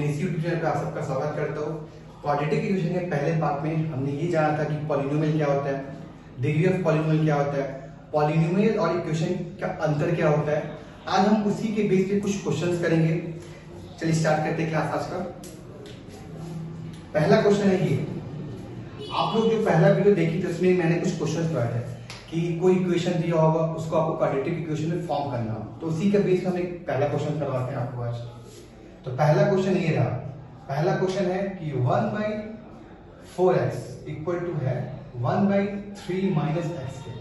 अपने इसी YouTube channel पर आप सबका स्वागत करता हूँ। क्वाड्रेटिक इक्वेशन के पहले पार्ट में हमने ये जाना था कि पॉलिनोमियल क्या होता है, डिग्री ऑफ पॉलिनोमियल क्या होता है, पॉलिनोमियल और इक्वेशन का अंतर क्या होता है। आज हम उसी के बेस पे कुछ क्वेश्चंस करेंगे। चलिए स्टार्ट करते हैं क्लास आज का। पहला क्वेश्चन है ये, आप लोग जो पहला वीडियो देखी थी उसमें मैंने कुछ क्वेश्चन पढ़ाए थे कि कोई इक्वेशन दिया होगा उसको आपको क्वाड्रेटिक इक्वेशन में फॉर्म करना हो, तो उसी के बेस पे हम एक पहला क्वेश्चन करवाते हैं आपको आज। तो पहला क्वेश्चन ये रहा। पहला क्वेश्चन है कि 1/4x इक्वल टू है 1/3 माइनस एक्स के।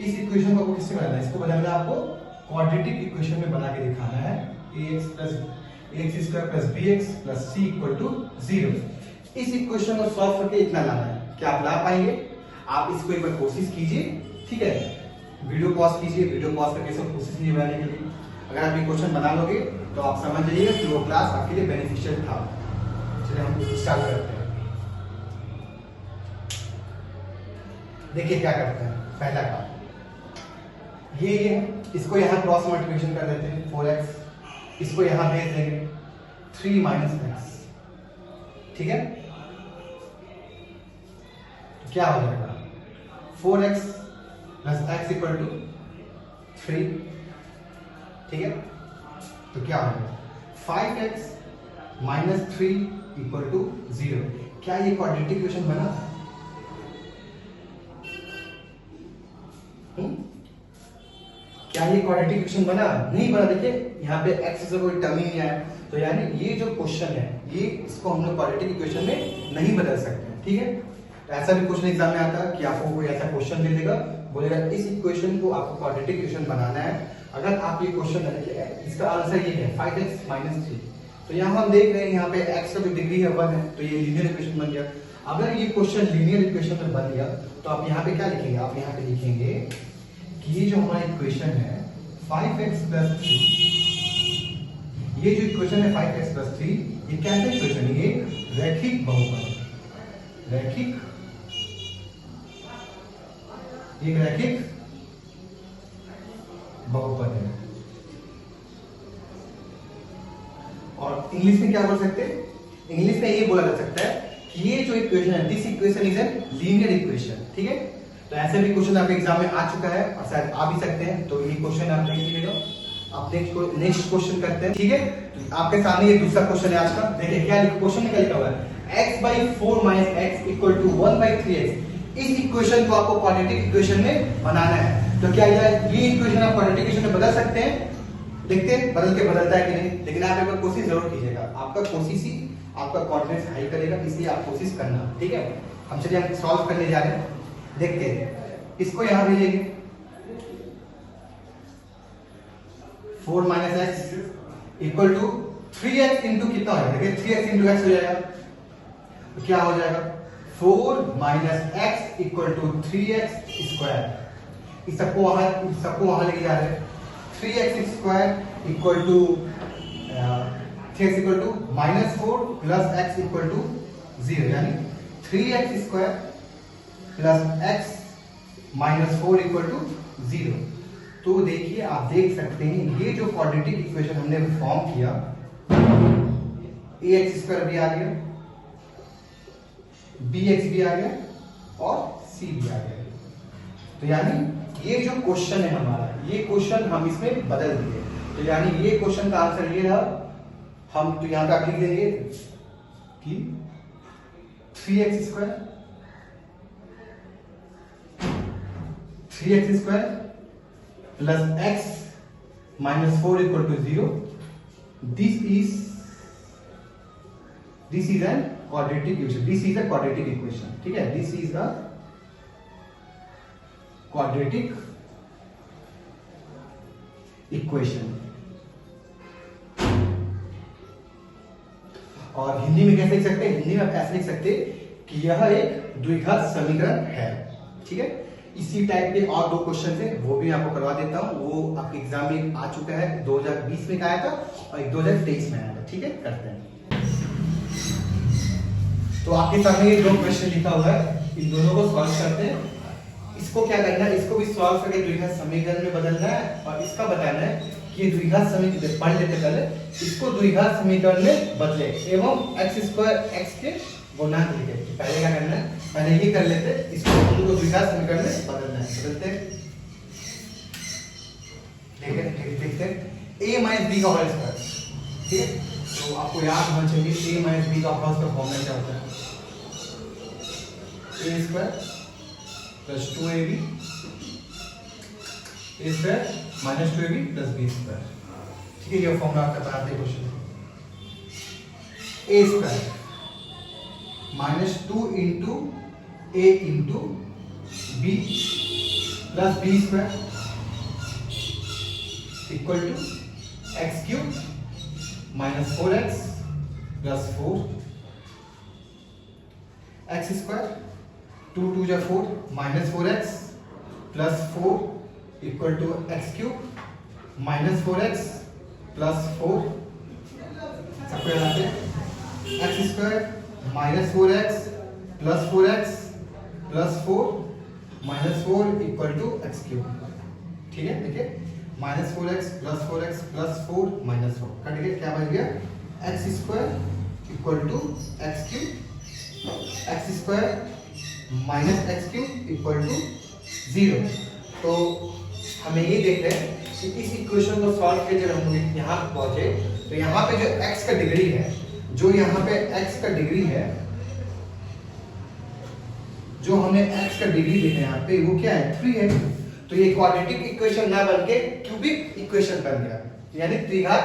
इस इक्वेशन को आपको किससे बनाना है? इसको बनाना है आपको क्वाड्रेटिक इक्वेशन में बना के दिखाना है। ax square plus bx plus c equal to 0। इस इक्वेशन को सॉल्व करके इतना लाना है। क्या आप ला पाएंगे? आप इसको एक बार कोशिश कीजिए, ठीक है। वीडियो पॉज कीजिए, वीडियो पॉज करके सब कोशिश कीजिए बनाने के लिए। अगर आप ये क्वेश्चन बना लोगे तो आप समझ जाइए कि वो क्लास आपके लिए बेनिफिशियल था। चलिए हम स्टार्ट करते हैं। देखिए क्या करते हैं। पहला काम ये है, इसको यहाँ क्रॉस मल्टीप्लिकेशन कर देते हैं 4x, इसको यहाँ भेज देंगे 3 माइनस एक्स, ठीक है। तो क्या हो जाएगा? 4x plus x equal to 3, ठीक है। तो क्या हो गया? 5x minus 3 equal to 0। क्या ये क्वाड्रेटिक इक्वेशन बना? क्या ये क्वाड्रेटिक इक्वेशन बना? नहीं बना। देखिए यहाँ पे x से कोई टर्म ही नहीं आया, तो यानी ये जो क्वेश्चन है ये इसको हम लोग क्वाड्रेटिक इक्वेशन में नहीं बदल सकते, ठीक है। तो ऐसा भी क्वेश्चन एग्जाम में आता है कि आपको कोई ऐसा क्वेश्चन दे देगा, बोलेगा इस इक्वेशन को आपको क्वाड्रेटिक इक्वेशन बनाना है। अगर आप ये क्वेश्चन इसका आंसर ये है 5x माइनस 3, तो यहाँ हम देख रहे हैं यहाँ पे x का जो डिग्री है 1 है, तो ये लीनियर इक्वेशन बन गया। अगर ये क्वेश्चन लीनियर इक्वेशन में बन गया तो आप यहाँ पे क्या लिखेंगे? आप यहाँ पे लिखेंगे कि ये जो हमारा इक्वेशन है 5x प्लस 3, ये जो इक्वेशन है 5x प्लस 3, ये कैसा इक्वेशन है? ये रैखिक बहुपद, रैखिक, ये रैखिक बहुपद है। और इंग्लिश में क्या बोल सकते हैं? इंग्लिश में ये बोला जा सकता है कि ये जो इक्वेशन है, this equation is an linear equation, ठीक है। तो ऐसे भी क्वेश्चन आपके एग्जाम में आ चुका है और शायद आ भी सकते हैं, तो ये क्वेश्चन आप देख लीजिएगा। आप नेक्स्ट क्वेश्चन करते हैं, ठीक है। तो आपके सामने ये दूसरा क्वेश्चन है आज का। देखिए क्या क्वेश्चन में क्या लिखा हुआ है? x/4 minus x equal to 1/3x। इस इक्वेशन को आपको क्वाड्रेटिक इक्वेशन में बनाना है। तो क्या ये इक्वेशन आप क्वाड्रेटिक इक्वेशन में बदल सकते हैं? देखते हैं बदलता है कि नहीं। लेकिन आप एक बार कोशिश जरूर कीजिएगा। आपका कोशिश ही आपका कॉन्फिडेंस हाई करेगा, इसलिए आप कोशिश करना, ठीक है। हम चलिए हम सॉल्व करने जा रहे हैं। देखते हैं, इसको यहां भेजेंगे 4 minus x equal to 3x into कितना हो जाएगा? 3x इंटू एक्स हो जाएगा। तो क्या हो जाएगा? 4 minus x equal to 3x square. इस सबको वहां लेके जा रहे हैं। 3x square equal to 3x equal to minus 4 plus x equal to 0, यानी 3x square plus x minus 4 equal to 0। तो देखिए आप देख सकते हैं ये जो क्वाड्रेटिक इक्वेशन हमने फॉर्म किया, ax स्क्वायर भी आ गया, bx भी आ गया और c भी आ गया। तो यानी ये जो क्वेश्चन है हमारा, ये क्वेश्चन हम इसमें बदल दिए। तो यानी ये क्वेश्चन का आंसर ये रहा। हम तो यहां का लिख देंगे कि 3x square plus x minus 4 equal to 0। This is an quadratic equation, this is a quadratic equation, ठीक है। This is a quadratic equation. और हिंदी में कैसे लिख सकते हैं? हिंदी में आप ऐसे लिख सकते हैं कि यह एक द्विघात समीकरण है, ठीक है। इसी टाइप के और 2 क्वेश्चन थे, वो भी आपको करवा देता हूं। वो आपके एग्जाम में आ चुका है, 2020 में आया था और एक 2023 में आया था, ठीक है। करते हैं। तो आपके सामने ये 2 क्वेश्चन लिखा हुआ है, इन दोनों को सॉल्व करते हैं। इसको क्या करना है? इसको भी सॉल्व करके द्विघात समीकरण में बदलना है और इसका बताना है कि द्विघात समीकरण पढ़ लेते पहले, इसको द्विघात समीकरण में बदले एवं एक्स स्क्वायर एक्स के गुणांक लिखे। पहले क्या करना है, पहले ये कर लेते, इसको हम लोग को द्विघात समीकरण में बदलना है। बदलते देखते a माइनस बी का होल स्क्वायर, ठीक है। तो आपको याद होना चाहिए a माइनस बी का होल का फॉर्मूला क्या होता है, a square plus 2ab a square minus 2ab plus b square, ठीक है। ये फॉर्मूला आपका बनाते हैं question, a square minus 2 into a into b plus b square equal to x cube minus 4x plus 4 x square 2 2 जा 4 minus 4x plus 4 equal to x cube minus 4x plus 4, सबको याद आते हैं x square minus 4x plus 4x plus 4 minus 4 equal to x cube, ठीक है। देखिए minus 4x plus 4 minus 4 cut गया, क्या बच गया x square equal to x cube, x square minus x cube equal to 0। तो हमें ये देख रहे हैं कि इस इक्वेशन को सॉल्व करके जब हम यहाँ पहुंचे तो यहाँ पे जो x का डिग्री है, जो यहाँ पे x का डिग्री है, जो हमने x का डिग्री देखा यहाँ पे वो क्या है 3 है। तो ये क्वाड्रेटिक इक्वेशन ना बनके क्यूबिक इक्वेशन बन गया, यानी त्रिघात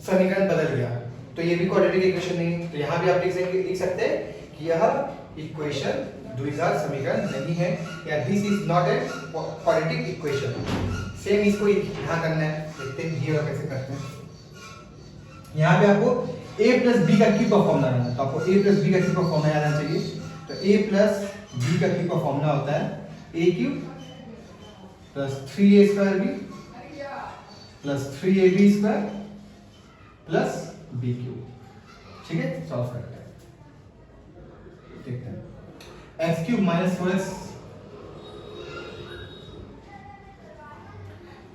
समीकरण बदल गया। तो ये भी क्वाड्रेटिक इक्वेशन नहीं, तो यहाँ भी आप लिख सकते हैं कि यह इक्वेशन द्विघात समीकरण नहीं है, या this is not a quadratic equation. Same इसको यहाँ करना है, देखते हैं ये कैसे करते हैं। यहाँ पे आपको a प्लस बी का क्यूब का फॉर्मूला रहना है, तो आपको a प्लस बी का क्यूब का फॉर्मूला याद आना चाहिए। तो a प्लस बी का क्यूब का फॉर्मूला होता है a cube plus 3a square b plus 3ab square plus b cube, ठीक है। सॉल्व करते हैं, देखते हैं x cube minus 4x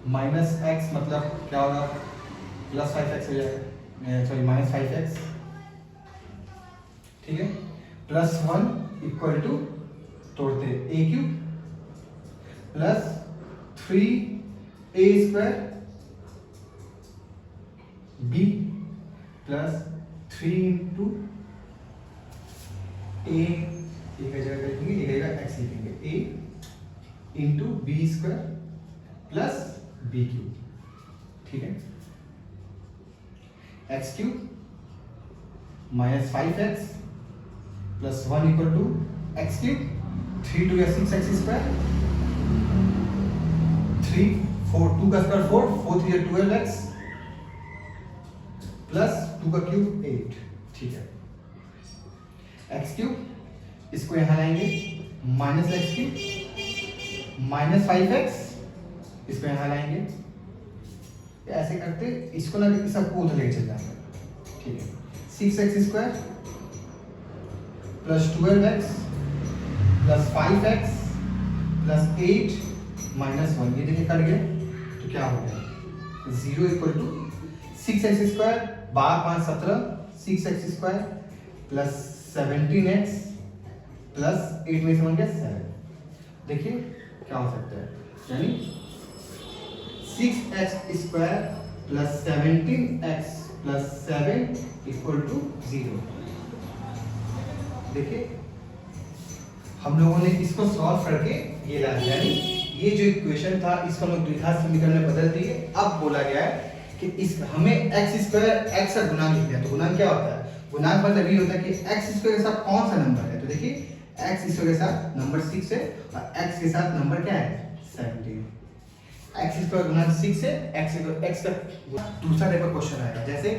minus x मतलब क्या होगा प्लस 5x हो जाएगा, सॉरी माइनस 5x, ठीक है। प्लस 1 इक्वल टू तोड़ते a cube plus 3a square b plus 3 into a, एक जगह लिखेंगे, एक जगह x लिखेंगे, a into b square plus b cube, ठीक है। x cube minus 5x plus 1 equal to x cube, 3 2 या 6x स्क्वायर, 3 4 2 का स्क्वायर 4 4 3 12x प्लस 2 का क्यूब 8, ठीक है। x क्यूब इसको यहां लाएंगे minus x cube minus 5x इसको यहां लाएंगे, ऐसे करते इसको ना सबको उधर लेके चल जाएंगे, ठीक है। 6x square plus 12x plus 5x plus 8 minus 1, ये देखिए कट गया, तो क्या हो गया 0 equal to 6x square 12 5 17 6x square plus 17x plus 8 में से बन गया 7। देखिए क्या हो सकता है, यानी 6x square plus 17x plus 7 equal to 0। देखिए हम लोगों ने इसको सॉल्व करके ये ला दिया, यानी ये जो इक्वेशन था इसको हम लोग द्विघात समीकरण में बदल दिए। अब बोला गया है कि इस हमें x स्क्वायर x का गुणांक लिखना है। तो गुणांक क्या होता है, गुणांक मतलब ये होता है कि x स्क्वायर के साथ कौन सा नंबर है। तो देखिए x स्क्वायर के साथ नंबर 6 है और x के साथ नंबर क्या है 17। x स्क्वायर गुणा 6 है, x का दूसरा टाइप का क्वेश्चन आएगा। जैसे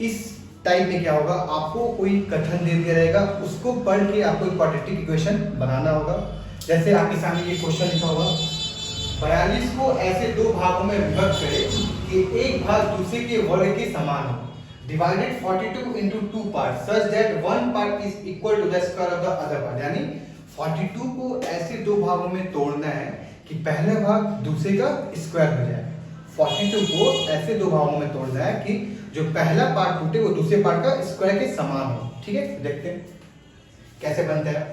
इस टाइप में क्या होगा, आपको कोई कथन दे दिया रहेगा, उसको पढ़ के आपको एक क्वाड्रेटिक इक्वेशन बनाना होगा। जैसे आपके सामने ये क्वेश्चन लिखा होगा 42 को ऐसे दो भागों में विभक्त करें कि एक भाग दूसरे के वर्ग के समान हो। Divided 42 into 2 parts such that one part is equal to the square of the other part। यानी 42 को ऐसे दो भागों में तोड़ना है कि पहला भाग दूसरे का स्क्वायर हो जाए। 42 को ऐसे दो भागों में तोड़ना है कि जो पहला पार्ट टूटे वो दूसरे पार्ट का स्क्वायर के समान हो। ठीक है, देखते हैं कैसे बनता है,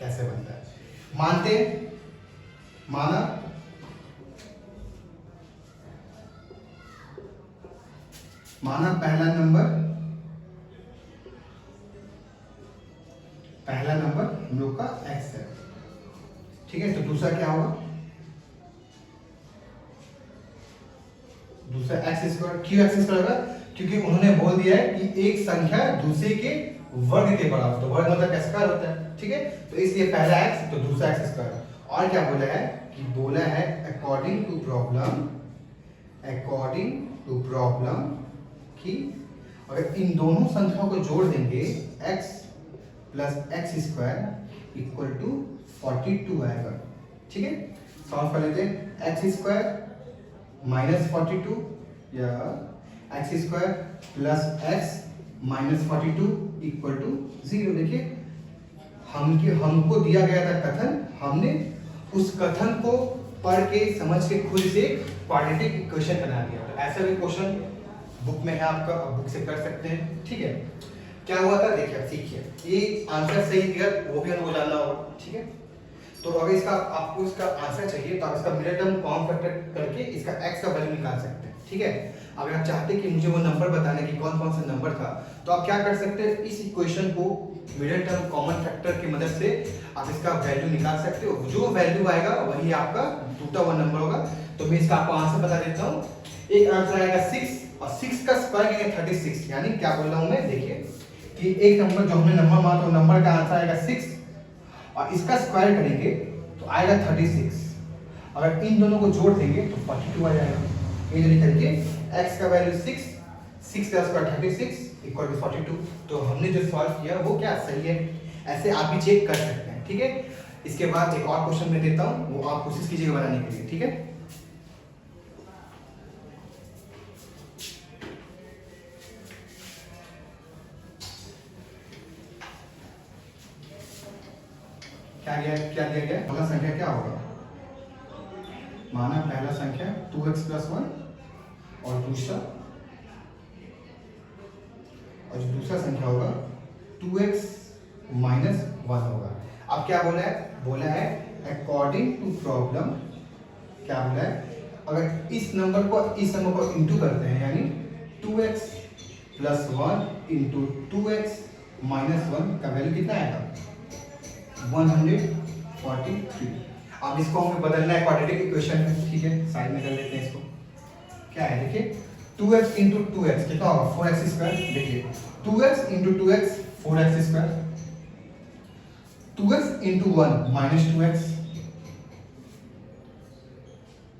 कैसे बनता है। मानते हैं, माना पहला नंबर हम लोग का x है। ठीक है, तो दूसरा क्या होगा, दूसरा x स्क्वायर। क्यों x स्क्वायर होगा, क्योंकि उन्होंने बोल दिया है कि एक संख्या दूसरे के वर्ग के बराबर, तो वर्ग मतलब स्क्वायर होता है। ठीक है, तो इसलिए पहला x तो दूसरा x स्क्वायर। और क्या बोला है कि बोला है अकॉर्डिंग टू प्रॉब्लम कि अगर इन दोनों संख्याओं को जोड़ देंगे x plus x square equal to 42 आएगा। ठीक है, सॉल्व कर लेते हैं। एक्स स्क्वायर माइनस 42 या x square plus x minus 42 equal to 0। देखिए हमको दिया गया था कथन, हमने उस कथन को पढ़ के समझ के खुद से क्वाड्रेटिक इक्वेशन बना दिया। तो ऐसा भी क्वेश्चन बुक में है आपका, आप बुक से कर सकते हैं। ठीक है, क्या हुआ था देखिए, आप सीखिए, ये आंसर सही दिया वो भी हमको जानना होगा। ठीक है, तो अगर इसका आपको इसका आंसर चाहिए तो आप इसका मिडिल टर्म कॉमन फैक्टर करके इसका x का वैल्यू निकाल सकते हैं। ठीक है, अगर आप चाहते हैं कि मुझे वो नंबर बताने की कौन कौन सा नंबर था, तो आप क्या कर सकते हैं, इस इक्वेशन को मिडिल टर्म कॉमन फैक्टर की मदद से आप इसका वैल्यू निकाल सकते हो। जो वैल्यू आएगा वही आपका टूटा हुआ नंबर होगा। तो मैं इसका आपको आंसर बता देता हूँ। एक आंसर आएगा 6 और 6 का स्क्वायर करेंगे 36। यानी क्या बोल रहा हूँ मैं, देखिए कि एक नंबर जो हमने नंबर माना तो नंबर का आंसर आएगा 6 और इसका स्क्वायर करेंगे तो आएगा 36। अगर इन दोनों को जोड़ देंगे तो 42 आ जाएगा। ये तरीके x का वैल्यू 6 का स्क्वायर 36 इक्वल टू 42। तो हमने जो सॉल्व किया वो क्या सही है। ऐसे आप भी चेक कर सकते हैं। ठीक है, इसके बाद एक और क्वेश्चन मैं देता हूँ, वो आप कोशिश कीजिएगा बनाने के लिए। ठीक है, क्या दिया गया, पहला संख्या क्या होगा, माना पहला संख्या 2x प्लस 1 और दूसरा जो दूसरा संख्या होगा 2x माइनस 1 होगा। अब क्या बोला है अकॉर्डिंग टू प्रॉब्लम, क्या बोला है, अगर इस नंबर को इंटू करते हैं यानी 2x plus 1 into 2x minus 1 का वैल्यू कितना आएगा 143। अब इसको हमें बदलना है क्वाड्रेटिक इक्वेशन में। ठीक है, साइड में कर लेते हैं इसको। क्या है देखिए 2x इंटू 2x कितना होगा 4x स्क्वायर। देखिए 2x into 2x 4x square, 2x into 1 minus 2x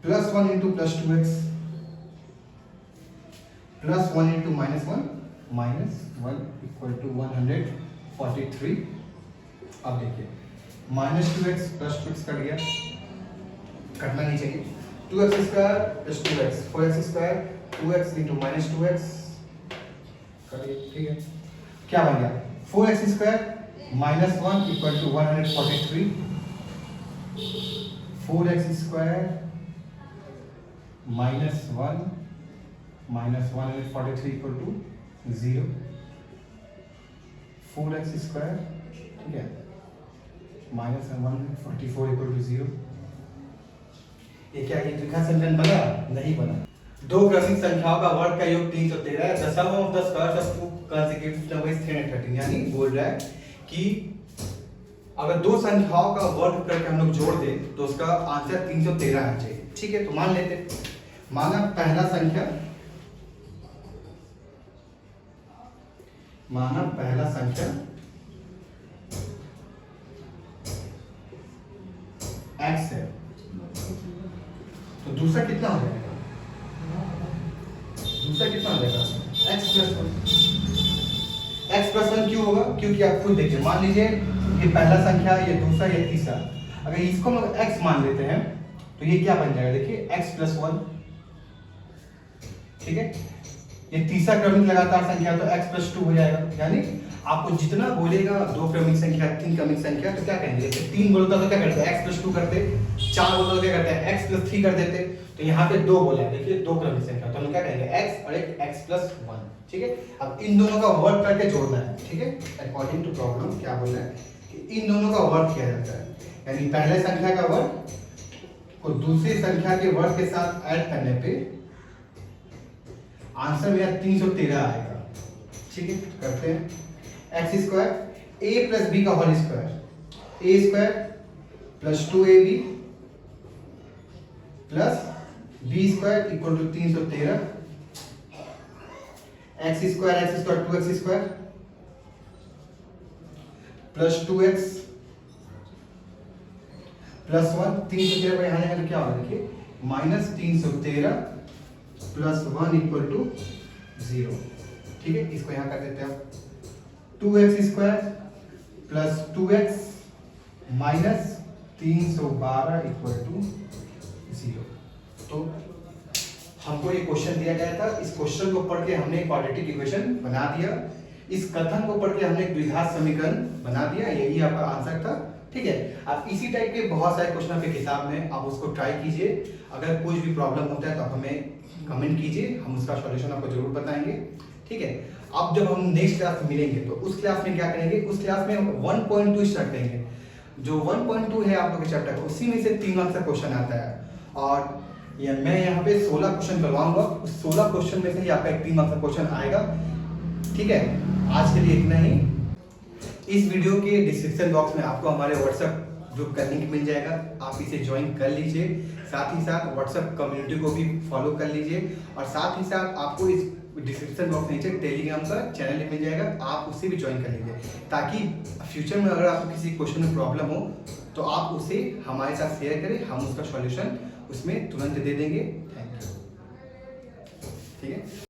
plus 1 into plus 2x plus 1 into minus 1 equal to 143। अब देखिए minus 2x plus 2x cut गया, कटना नहीं चाहिए। 2x square plus 2x 4x square 2x into minus 2x करिए। ठीक है, क्या बन गया 4x square minus 1 equal to 143। 4x square minus 1 minus 143 equal to 0। 4x square, ठीक है, माइनस 144 इक्वल टू 0। ये क्या, ये त्रिकोण संतुलन बना नहीं बना। दो क्रमिक संख्याओं का वर्ग का योग 313 है। The sum of the squares of two consecutive numbers is 313। यानी बोल रहा है कि अगर दो संख्याओं का वर्ग करके हम लोग जोड़ दें तो उसका आंसर 313 आना चाहिए। ठीक है, तो मान लेते, माना पहला संख्या x है, तो दूसरा कितना हो जाएगा, x प्लस 1 क्यों होगा, क्योंकि आप खुद देखिए, मान लीजिए ये पहला संख्या, ये दूसरा, ये तीसरा, अगर इसको हम लोग x मान लेते हैं तो ये क्या बन जाएगा, देखिए x प्लस 1। ठीक है, ये तीसरा क्रमिक लगातार संख्या तो x प्लस 2 हो जाएगा। यानी आपको जितना बोलेगा 2 क्रमिक संख्या 3 क्रमिक संख्या तो क्या कहेंगे, जैसे 3 बोलता तो क्या करते हैं x+2 करते, 4 बोलता तो क्या करते हैं x+3 कर देते। तो यहाँ पे 2 बोला है, देखिए 2 क्रमिक संख्या, तो हम क्या कहेंगे x और एक x+1, ठीक है। अब इन दोनों का वर्ग करके जोड़ना है, ठीक है। अकॉर्डिंग टू प्रॉब्लम क्या बोल रहा है कि इन दोनों का वर्ग किया जाता है, यानी पहले संख्या का वर्ग को दूसरी संख्या के वर्ग के साथ ऐड करने पे आंसर मेरा 313 आएगा, ठीक है। करते हैं x² a + b का whole square, a² + 2ab + b² = 313, x² 2x² + 2x + 1, 313 को यहाँ लेंगे तो क्या होगा, देखिए -313 + 1 = 0, ठीक है। इसको यहाँ कर देते हैं आप 2x² + 2x - 312 = 0। तो हमको ये क्वेश्चन दिया गया था, इस क्वेश्चन को पढ़ के हमने क्वाड्रेटिक इक्वेशन बना दिया, इस कथन को पढ़ के हमने एक द्विघात समीकरण बना दिया, यही आपका आंसर था, ठीक है। आप इसी टाइप के बहुत सारे क्वेश्चन आपके किताब में, आप उसको ट्राई कीजिए। अगर कोई भी प्रॉब्लम होता है तो आप हमें कमेंट कीजिए, हम उसका सॉल्यूशन आपको जरूर बताएंगे, ठीक है। अब जब हम नेक्स्ट क्लास में मिलेंगे तो उस क्लास में क्या करेंगे, उस क्लास में 1.2 स्टार्ट करेंगे। जो 1.2 है आप लोग के चैप्टर का, उसी में से 3 मार्क्स का क्वेश्चन आता है, और मैं यहाँ पे 16 क्वेश्चन करवाऊंगा, उस 16 क्वेश्चन में से ही आपका एक 3 मार्क्स का क्वेश्चन आएगा, ठीक है। आज के लिए इतना ही। इस वीडियो के डिस्क्रिप्शन बॉक्स में आपको हमारे व्हाट्सएप ग्रुप का लिंक मिल जाएगा, आप इसे ज्वाइन कर लीजिए। साथ ही साथ व्हाट्सएप कम्युनिटी को भी फॉलो कर लीजिए, और साथ ही साथ आपको इस डिस्क्रिप्शन बॉक्स नीचे टेलीग्राम का चैनल मिल जाएगा, आप उससे भी ज्वाइन कर लीजिए, ताकि फ्यूचर में अगर आपको किसी क्वेश्चन में प्रॉब्लम हो तो आप उसे हमारे साथ शेयर करें, हम उसका सॉल्यूशन उसमें तुरंत दे देंगे। थैंक यू, ठीक है।